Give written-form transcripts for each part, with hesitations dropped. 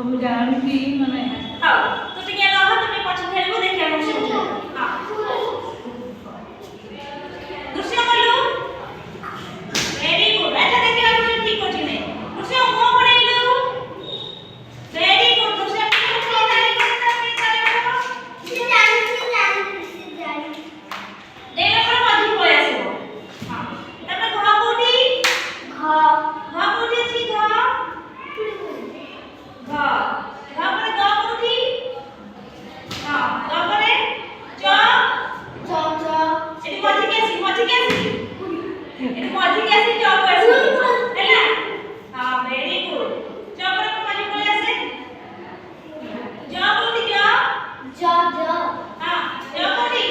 ସବୁ ଜାଣିକି ମାନେ ହଉ ତୁ ଟିକେ ରହ ତମେ ପଛ ଖେଳିବୁ ଦେଖିବା ମୁଁ ସବୁ ହଁ ଦୃଶ୍ୟ କଲୁ ଭେରି ଗୁଡ୍ ଆଚ୍ଛା ଦେଖିବା ଦୃଶ୍ୟ ଠିକ ଅଛି ନାଇଁ ଦୃଶ୍ୟ ମୋ ପଢେଇଲୁ ଭେରି ଗୁଡ୍ ଦୃଶ୍ୟ ଟିକେ ଜାଣି କରି କରିବ ସେ ଜାଣି ଦେଲା ପରେ ମଝି ପଳେଇ ଆସିବ ହଁ ତାପରେ ଘ କୋଉଠି ଘ କୋଉଠି ଅଛି ଘ ପରେ ଗ କୋଉଠି ହଁ ଗ ପରେ च ଏଠି ମଝିକି ଆସି ଏଠି ମଝିକି ଆସି च କୁ ଆସି ହେଲା ହଁ ଭେରି ଗୁଡ୍ च ପରେ ମଝି ପଳେଇ ଆସେ ज କୋଉଠି ଜ ହଁ ଜ କୋଉଠି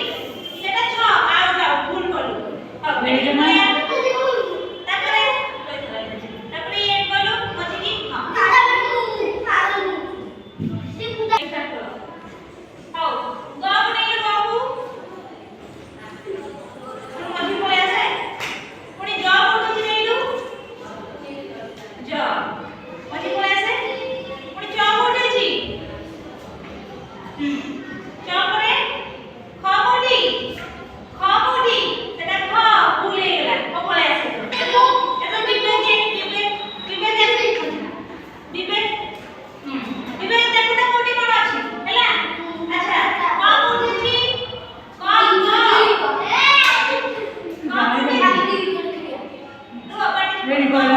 ସେଟା ଛ ଆଉ ଭୁଲ କଲୁ ହଁ ଭେରି ଗୁଡ୍ ତାପରେ ଇଏ କଲୁ ମଝିକି ହଁ ହଉ ଗ ବନେଇଲୁ ଗକୁ ମଝି ପଳେଇ ଆସେ ପୁଣି ଜ କୋଉଠି ନେଇଲୁ ଜ ମଝି ପଳେଇ ଆସେ ପୁଣି च କୋଉଠି ଅଛି च ପରେ ଖ କୋଉଠି ସେଟା ଖ ଭୁଲ ହେଇଗଲା ଖ ପଳେଇ ଆସେ ଏବେ ବିବେକ ଆସେ ବିବେକ ଦେଖୁ ତ କୋଉଠି କଣ ଅଛି ହେଲା ଆଚ୍ଛା କ କୋଉଠି ଅଛି କ ଭେରି ଗୁଡ୍